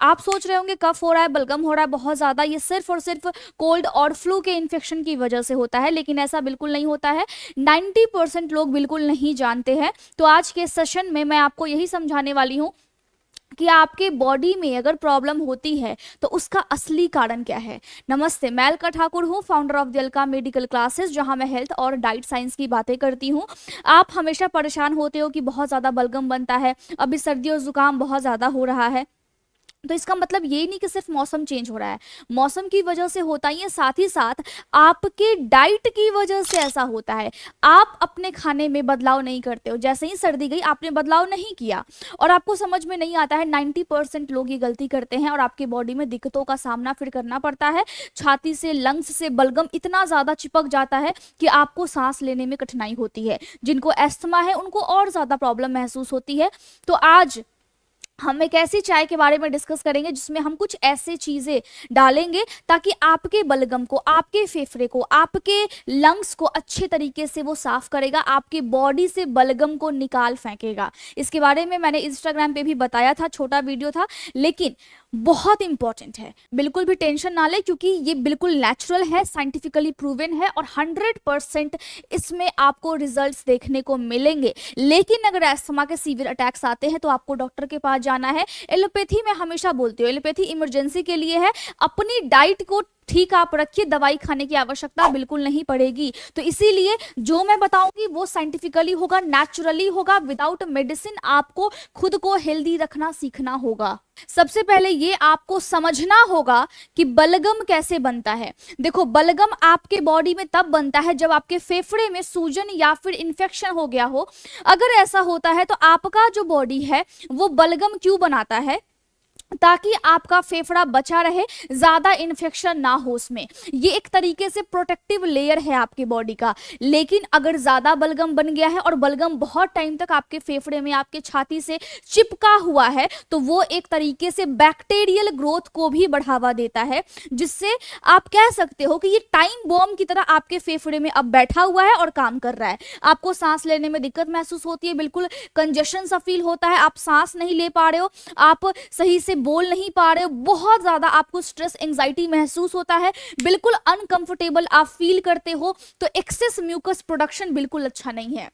आप सोच रहे होंगे कफ हो रहा है, बलगम हो रहा है बहुत ज्यादा, ये सिर्फ और सिर्फ कोल्ड और फ्लू के इन्फेक्शन की वजह से होता है, लेकिन ऐसा बिल्कुल नहीं होता है। 90% लोग बिल्कुल नहीं जानते हैं। तो आज के सेशन में मैं आपको यही समझाने वाली हूँ कि आपके बॉडी में अगर प्रॉब्लम होती है तो उसका असली कारण क्या है। नमस्ते, मैं अलका ठाकुर हूँ, founder of the Alka medical classes, जहां मैं हेल्थ और डाइट साइंस की बातें करती हूँ। आप हमेशा परेशान होते हो कि बहुत ज़्यादा बलगम बनता है, अभी सर्दी और जुकाम बहुत ज़्यादा हो रहा है, तो इसका मतलब ये नहीं कि सिर्फ मौसम चेंज हो रहा है, मौसम की वजह से होता ही है, साथ ही साथ आपके डाइट की वजह से ऐसा होता है। आप अपने खाने में बदलाव नहीं करते हो, जैसे ही सर्दी गई आपने बदलाव नहीं किया और आपको समझ में नहीं आता है। 90% लोग ये गलती करते हैं और आपकी बॉडी में दिक्कतों का सामना फिर करना पड़ता है। छाती से, लंग्स से बलगम इतना ज्यादा चिपक जाता है कि आपको सांस लेने में कठिनाई होती है। जिनको एस्थमा है उनको और ज्यादा प्रॉब्लम महसूस होती है। तो आज हम एक ऐसी चाय के बारे में डिस्कस करेंगे जिसमें हम कुछ ऐसे चीजें डालेंगे ताकि आपके बलगम को, आपके फेफड़े को, आपके लंग्स को अच्छे तरीके से वो साफ करेगा, आपकी बॉडी से बलगम को निकाल फेंकेगा। इसके बारे में मैंने इंस्टाग्राम पे भी बताया था, छोटा वीडियो था, लेकिन बहुत इंपॉर्टेंट है। बिल्कुल भी टेंशन ना ले, क्योंकि ये बिल्कुल नेचुरल है, साइंटिफिकली प्रूवन है और 100% इसमें आपको रिजल्ट्स देखने को मिलेंगे। लेकिन अगर एस्थमा के सीवियर अटैक्स आते हैं तो आपको डॉक्टर के पास जाना है। एलोपैथी में हमेशा बोलती हूँ, एलोपैथी इमरजेंसी के लिए है। अपनी डाइट को ठीक आप रखिए, दवाई खाने की आवश्यकता बिल्कुल नहीं पड़ेगी। तो इसीलिए जो मैं बताऊंगी वो साइंटिफिकली होगा, नेचुरली होगा, विदाउट मेडिसिन। आपको खुद को हेल्दी रखना सीखना होगा। सबसे पहले ये आपको समझना होगा कि बलगम कैसे बनता है। देखो, बलगम आपके बॉडी में तब बनता है जब आपके फेफड़े में सूजन या फिर इंफेक्शन हो गया हो। अगर ऐसा होता है तो आपका जो बॉडी है वो बलगम क्यों बनाता है? ताकि आपका फेफड़ा बचा रहे, ज्यादा इन्फेक्शन ना हो उसमें। ये एक तरीके से प्रोटेक्टिव लेयर है आपकी बॉडी का। लेकिन अगर ज्यादा बलगम बन गया है और बलगम बहुत टाइम तक आपके फेफड़े में, आपके छाती से चिपका हुआ है, तो वो एक तरीके से बैक्टीरियल ग्रोथ को भी बढ़ावा देता है, जिससे आप कह सकते हो कि ये टाइम बॉम्ब की तरह आपके फेफड़े में अब बैठा हुआ है और काम कर रहा है। आपको सांस लेने में दिक्कत महसूस होती है, बिल्कुल कंजेशन सा फील होता है, आप सांस नहीं ले पा रहे हो, आप सही से बोल नहीं पा रहे हो, बहुत ज्यादा आपको स्ट्रेस, एंजाइटी महसूस होता है, बिल्कुल अनकंफर्टेबल आप फील करते हो। तो एक्सेस म्यूकस प्रोडक्शन बिल्कुल अच्छा नहीं है।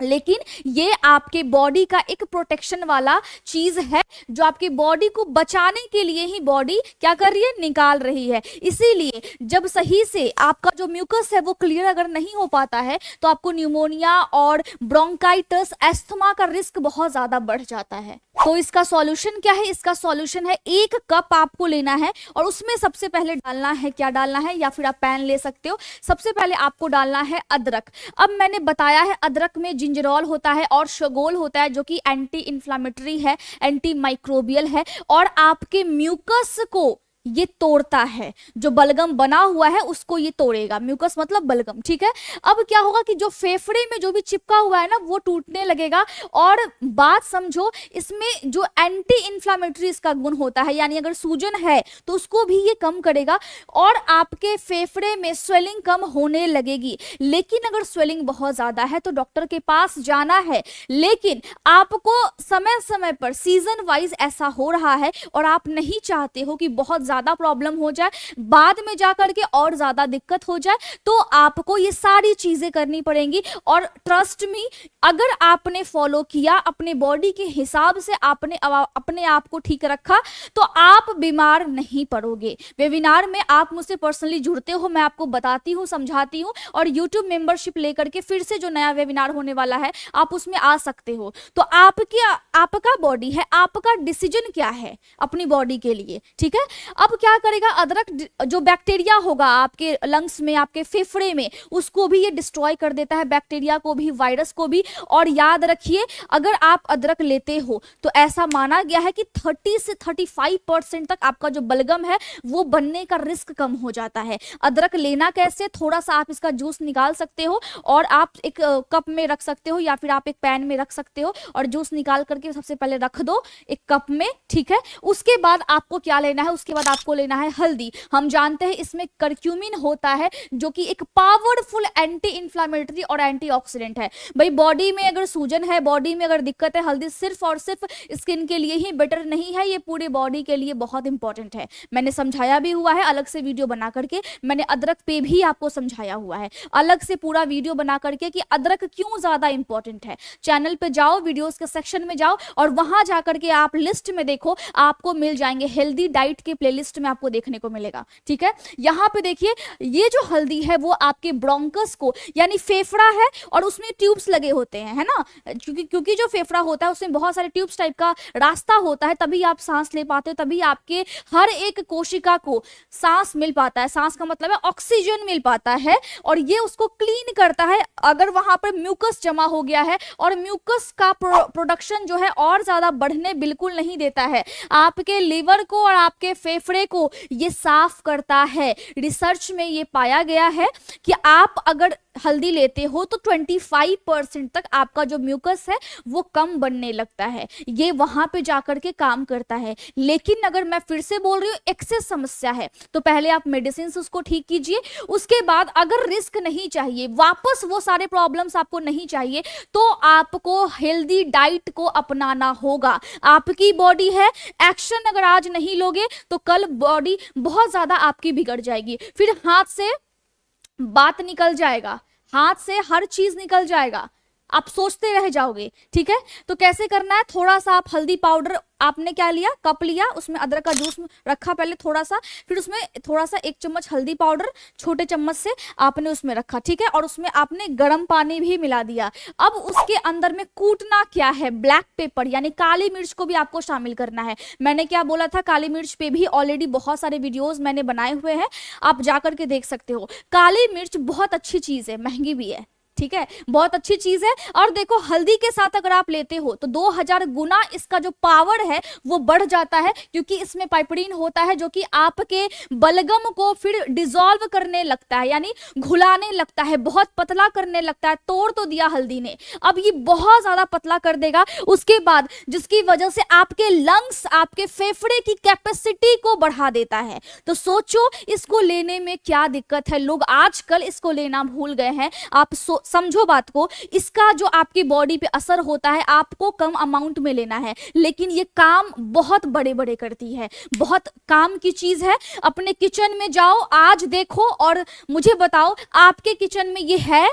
लेकिन ये आपके बॉडी का एक प्रोटेक्शन वाला चीज है, जो आपकी बॉडी को बचाने के लिए ही बॉडी क्या कर रही है, निकाल रही है। इसीलिए जब सही से आपका जो म्यूकस है वो क्लियर अगर नहीं हो पाता है तो आपको न्यूमोनिया और ब्रोंकाइटिस, एस्थमा का रिस्क बहुत ज्यादा बढ़ जाता है। तो इसका सॉल्यूशन क्या है? इसका सॉल्यूशन है, 1 कप आपको लेना है और उसमें सबसे पहले डालना है, क्या डालना है, या फिर आप पैन ले सकते हो। सबसे पहले आपको डालना है अदरक। अब मैंने बताया है अदरक में जिंजरोल होता है और शगोल होता है, जो कि एंटी इंफ्लामेटरी है, एंटी माइक्रोबियल है और आपके म्यूकस को ये तोड़ता है। जो बलगम बना हुआ है उसको ये तोड़ेगा। म्यूकस मतलब बलगम, ठीक है। अब क्या होगा कि जो फेफड़े में जो भी चिपका हुआ है ना वो टूटने लगेगा। और बात समझो, इसमें जो एंटी इंफ्लामेटरी इसका गुण होता है, यानी अगर सूजन है तो उसको भी ये कम करेगा और आपके फेफड़े में स्वेलिंग कम होने लगेगी। लेकिन अगर स्वेलिंग बहुत ज्यादा है तो डॉक्टर के पास जाना है। लेकिन आपको समय समय पर सीजन वाइज ऐसा हो रहा है और आप नहीं चाहते हो कि बहुत ज्यादा प्रॉब्लम हो जाए, बाद में जाकर के और ज्यादा दिक्कत हो जाए, तो आपको ये सारी चीजें करनी पड़ेंगी। और ट्रस्ट मी, अगर आपने फॉलो किया, अपने बॉडी के हिसाब से आपने अपने आप को ठीक रखा, तो आप बीमार नहीं पड़ोगे। वेबिनार में आप मुझसे पर्सनली जुड़ते हो, मैं आपको बताती हूँ, समझाती हूँ, और यूट्यूब मेंबरशिप लेकर के फिर से जो नया वेबिनार होने वाला है आप उसमें आ सकते हो। तो आपका बॉडी है, आपका डिसीजन क्या है अपनी बॉडी के लिए, ठीक है। अब क्या करेगा, अदरक जो बैक्टीरिया होगा आपके लंग्स में, आपके फेफड़े में, उसको भी ये डिस्ट्रॉय कर देता है, बैक्टीरिया को भी, वायरस को भी। और याद रखिए, अगर आप अदरक लेते हो तो ऐसा माना गया है कि 30 से 35% तक आपका जो बलगम है वो बनने का रिस्क कम हो जाता है। अदरक लेना कैसे? थोड़ा सा आप इसका जूस निकाल सकते हो और आप एक कप में रख सकते हो या फिर आप एक पैन में रख सकते हो और जूस निकाल करके सबसे पहले रख दो एक कप में, ठीक है। उसके बाद आपको क्या लेना है, उसके बाद आपको लेना है हल्दी। हम जानते हैं इसमें करक्यूमिन होता है जो कि एक पावरफुल एंटी इंफ्लेमेटरी और एंटीऑक्सीडेंट है। भाई बॉडी में अगर सूजन है, बॉडी में अगर दिक्कत है, हल्दी सिर्फ और सिर्फ स्किन के लिए ही बेटर नहीं है, ये पूरे बॉडी के लिए बहुत इंपॉर्टेंट है। मैंने समझाया भी हुआ है अलग से वीडियो बना करके, मैंने अदरक पे भी आपको समझाया हुआ है अलग से पूरा वीडियो बना करके कि अदरक क्यों ज्यादा इंपॉर्टेंट है। चैनल पे जाओ, वीडियोस के सेक्शन में जाओ और वहां जाकर के आप लिस्ट में देखो, आपको मिल जाएंगे हेल्दी डाइट के प्लेलिस्ट में आपको देखने को मिलेगा। ठीक है, यहां पे देखिए ये जो हल्दी है वो आपके ब्रोंकस को, यानी फेफड़ा है और उसमें ट्यूब्स लगे होते हैं, है ना, क्योंकि जो फेफड़ा होता है उसमें बहुत सारे ट्यूब्स टाइप का रास्ता होता है, तभी आप सांस ले पाते हो, तभी आपके हर एक कोशिका को सांस मिल पाता है। सांस का मतलब है ऑक्सीजन मिल पाता है और ये उसको क्लीन करता है। अगर वहां पर म्यूकस जमा हो गया है, और म्यूकस का प्रोडक्शन जो है और ज्यादा बढ़ने बिल्कुल नहीं देता है, आपके लिवर को और आपके फेफड़े को ये साफ करता है। रिसर्च में ये पाया गया है कि आप अगर हल्दी लेते हो तो 25% तक आपका जो म्यूकस है वो कम बनने लगता है, ये वहां पे जाकर के काम करता है। लेकिन अगर मैं फिर से बोल रही हूँ एक्सेस समस्या है तो पहले आप मेडिसिन से उसको ठीक कीजिए, उसके बाद अगर रिस्क नहीं चाहिए, वापस वो सारे प्रॉब्लम्स आपको नहीं चाहिए, तो आपको हेल्दी डाइट को अपनाना होगा। आपकी बॉडी है, एक्शन अगर आज नहीं लोगे तो कल बॉडी बहुत ज्यादा आपकी बिगड़ जाएगी, फिर हाथ से बात निकल जाएगा, हाथ से हर चीज निकल जाएगा, आप सोचते रह जाओगे। ठीक है, तो कैसे करना है, थोड़ा सा आप हल्दी पाउडर, आपने क्या लिया, कप लिया, उसमें अदरक का जूस रखा पहले थोड़ा सा, फिर उसमें थोड़ा सा 1 चम्मच हल्दी पाउडर छोटे चम्मच से आपने उसमें रखा। ठीक है, और उसमें आपने गर्म पानी भी मिला दिया। अब उसके अंदर में कूटना क्या है, ब्लैक पेपर यानी काली मिर्च को भी आपको शामिल करना है। मैंने क्या बोला था, काली मिर्च पे भी ऑलरेडी बहुत सारे वीडियोस मैंने बनाए हुए हैं, आप जाकर के देख सकते हो। काली मिर्च बहुत अच्छी चीज है, महंगी भी है, ठीक है, बहुत अच्छी चीज है। और देखो हल्दी के साथ अगर आप लेते हो तो 2000 गुना इसका जो पावर है वो बढ़ जाता है, क्योंकि इसमें पाइपरीन होता है जो कि आपके बलगम को फिर डिसॉल्व करने लगता है, यानी घुलाने लगता है, बहुत पतला करने लगता है। तोड़ तो दिया हल्दी ने, अब ये बहुत ज्यादा पतला कर देगा उसके बाद, जिसकी वजह से आपके लंग्स, आपके फेफड़े की कैपेसिटी को बढ़ा देता है। तो सोचो इसको लेने में क्या दिक्कत है, लोग आजकल इसको लेना भूल गए हैं। आप समझो बात को, इसका जो आपकी बॉडी पे असर होता है आपको कम अमाउंट में लेना है, लेकिन ये काम बहुत बड़े बड़े करती है, बहुत काम की चीज है। अपने किचन में जाओ आज देखो और मुझे बताओ आपके किचन में ये है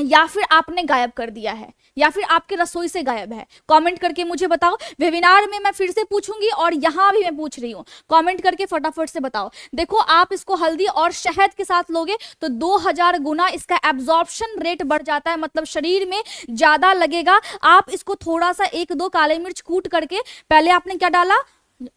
या फिर आपने गायब कर दिया है, या फिर आपके रसोई से गायब है। कमेंट करके मुझे बताओ। वेबिनार में मैं फिर से पूछूंगी और यहां भी मैं पूछ रही हूं, कमेंट करके फटाफट से बताओ। देखो आप इसको हल्दी और शहद के साथ लोगे तो 2000 गुना इसका एब्जॉर्प्शन रेट बढ़ जाता है, मतलब शरीर में ज्यादा लगेगा। आप इसको थोड़ा सा 1-2 काले मिर्च कूट करके, पहले आपने क्या डाला,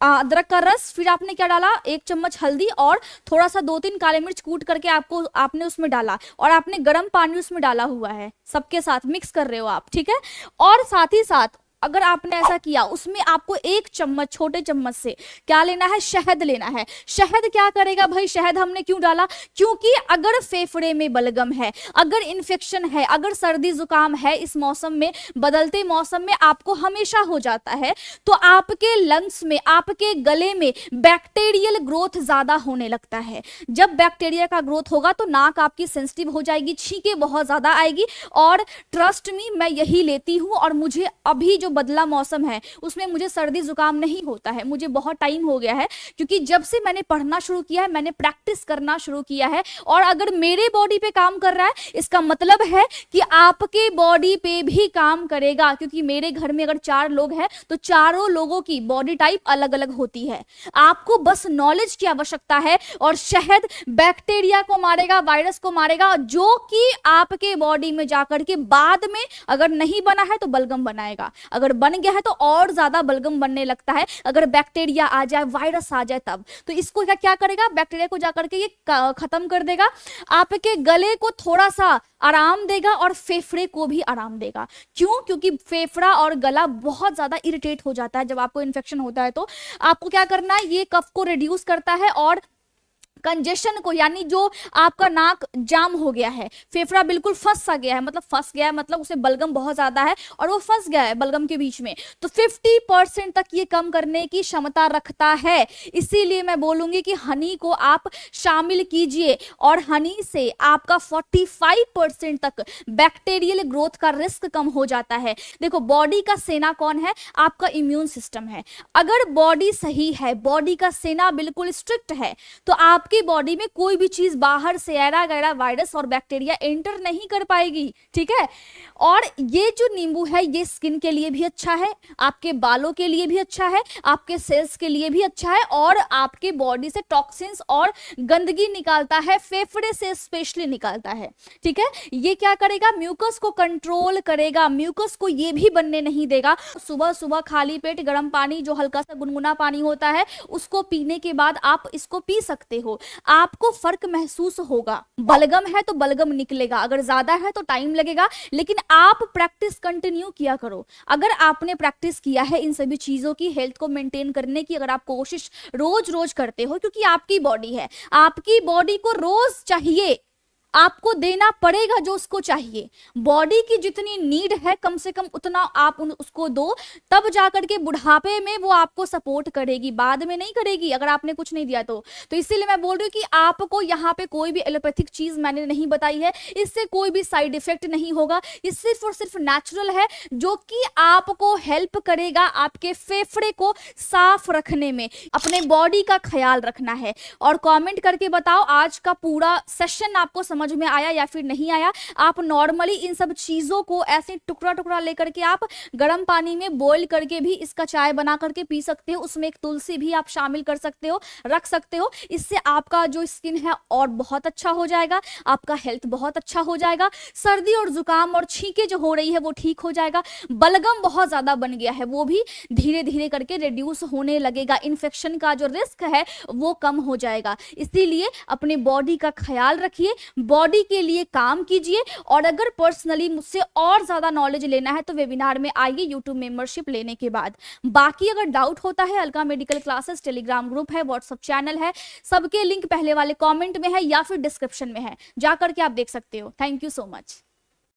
अदरक का रस, फिर आपने क्या डाला, 1 चम्मच हल्दी और थोड़ा सा 2-3 काले मिर्च कूट करके आपने उसमें डाला, और आपने गर्म पानी उसमें डाला हुआ है, सबके साथ मिक्स कर रहे हो आप। ठीक है, और साथ ही साथ अगर आपने ऐसा किया, उसमें आपको 1 चम्मच छोटे चम्मच से क्या लेना है, शहद लेना है। शहद क्या करेगा भाई, शहद हमने क्यों डाला, क्योंकि अगर फेफड़े में बलगम है, अगर इन्फेक्शन है, अगर सर्दी जुकाम है, इस मौसम में, बदलते मौसम में आपको हमेशा हो जाता है, तो आपके लंग्स में, आपके गले में बैक्टीरियल ग्रोथ ज्यादा होने लगता है। जब बैक्टीरिया का ग्रोथ होगा तो नाक आपकी सेंसिटिव हो जाएगी, छींके बहुत ज्यादा आएगी। और ट्रस्ट मी, मैं यही लेती हूं और मुझे अभी जो बदला मौसम है उसमें मुझे सर्दी जुकाम नहीं होता है, मुझे बहुत टाइम हो गया है, क्योंकि जब से मैंने पढ़ना शुरू किया है, मैंने प्रैक्टिस करना शुरू किया है। और अगर मेरे बॉडी पे काम कर रहा है, इसका मतलब है कि आपके बॉडी पे भी काम करेगा, क्योंकि मेरे घर में अगर 4 लोग हैं तो चारों लोगों की बॉडी टाइप अलग अलग होती है। आपको बस नॉलेज की आवश्यकता है, और शहद बैक्टीरिया को मारेगा, वायरस को मारेगा, जो कि आपके बॉडी में जाकर के बाद में अगर नहीं बना है तो बलगम बनाएगा, अगर बन गया है तो और ज्यादा बलगम बनने लगता है। अगर बैक्टीरिया आ जाए, वायरस आ जाए तब, तो इसको क्या करेगा, बैक्टीरिया को जाकर के ये खत्म कर देगा, आपके गले को थोड़ा सा आराम देगा और फेफड़े को भी आराम देगा। क्यों, क्योंकि फेफड़ा और गला बहुत ज्यादा इरिटेट हो जाता है जब आपको इन्फेक्शन होता है। तो आपको क्या करना है, ये कफ को रिड्यूस करता है और कंजेशन को, यानी जो आपका नाक जाम हो गया है, फेफड़ा बिल्कुल फंस सा गया है, मतलब फंस गया है मतलब उसे बलगम बहुत ज्यादा है और वो फंस गया है बलगम के बीच में, तो 50% तक ये कम करने की क्षमता रखता है। इसीलिए मैं बोलूंगी कि हनी को आप शामिल कीजिए और हनी से आपका 45% तक बैक्टीरियल ग्रोथ का रिस्क कम हो जाता है। देखो, बॉडी का सेना कौन है? आपका इम्यून सिस्टम है। अगर बॉडी सही है, बॉडी का सेना बिल्कुल स्ट्रिक्ट है, तो आपकी बॉडी में कोई भी चीज बाहर से ऐरा गैरा वायरस और बैक्टीरिया एंटर नहीं कर पाएगी, ठीक है। और ये जो नींबू है ये स्किन के लिए भी अच्छा है, आपके बालों के लिए भी अच्छा है, आपके सेल्स के लिए भी अच्छा है और आपके बॉडी से टॉक्सिन्स और गंदगी निकालता है, फेफड़े से स्पेशली निकालता है, ठीक है। ये क्या करेगा? म्यूकस को कंट्रोल करेगा, म्यूकस को ये भी बनने नहीं देगा। सुबह सुबह खाली पेट गर्म पानी, जो हल्का सा गुनगुना पानी होता है, उसको पीने के बाद आप इसको पी सकते हो, आपको फर्क महसूस होगा। बलगम है तो बलगम निकलेगा, अगर ज्यादा है तो टाइम लगेगा, लेकिन आप प्रैक्टिस कंटिन्यू किया करो। अगर आपने प्रैक्टिस किया है इन सभी चीजों की, हेल्थ को मेंटेन करने की अगर आप कोशिश रोज रोज करते हो, क्योंकि आपकी बॉडी है, आपकी बॉडी को रोज चाहिए, आपको देना पड़ेगा जो उसको चाहिए। बॉडी की जितनी नीड है कम से कम उतना आप उसको दो, तब जाकर के बुढ़ापे में वो आपको सपोर्ट करेगी, बाद में नहीं करेगी अगर आपने कुछ नहीं दिया तो। इसीलिए मैं बोल रही हूँ कि आपको यहाँ पे कोई भी एलोपैथिक चीज मैंने नहीं बताई है, इससे कोई भी साइड इफेक्ट नहीं होगा, ये सिर्फ और सिर्फ नेचुरल है, जो कि आपको हेल्प करेगा आपके फेफड़े को साफ रखने में। अपने बॉडी का ख्याल रखना है और कमेंट करके बताओ आज का पूरा सेशन आपको समझ में आया या फिर नहीं आया। आप नॉर्मली इन सब चीजों को ऐसे टुकड़ा टुकड़ा लेकर के आप गर्म पानी में बॉईल करके भी इसका चाय बना करके पी सकते हो, उसमें एक तुलसी भी आप शामिल कर सकते हो, रख सकते हो। इससे आपका जो स्किन है और बहुत अच्छा हो जाएगा, आपका हेल्थ बहुत अच्छा हो जाएगा, सर्दी और जुकाम और छींके जो हो रही है वो ठीक हो जाएगा, बलगम बहुत ज्यादा बन गया है वो भी धीरे धीरे करके रिड्यूस होने लगेगा, इन्फेक्शन का जो रिस्क है वो कम हो जाएगा। इसीलिए अपने बॉडी का ख्याल रखिए, बॉडी के लिए काम कीजिए, और अगर पर्सनली मुझसे और ज्यादा नॉलेज लेना है तो वेबिनार में आइए यूट्यूब मेंबरशिप लेने के बाद। बाकी अगर डाउट होता है, Alka medical classes Telegram group है, व्हाट्सएप चैनल है, सबके लिंक पहले वाले कमेंट में है या फिर डिस्क्रिप्शन में है, जाकर के आप देख सकते हो। Thank you so much.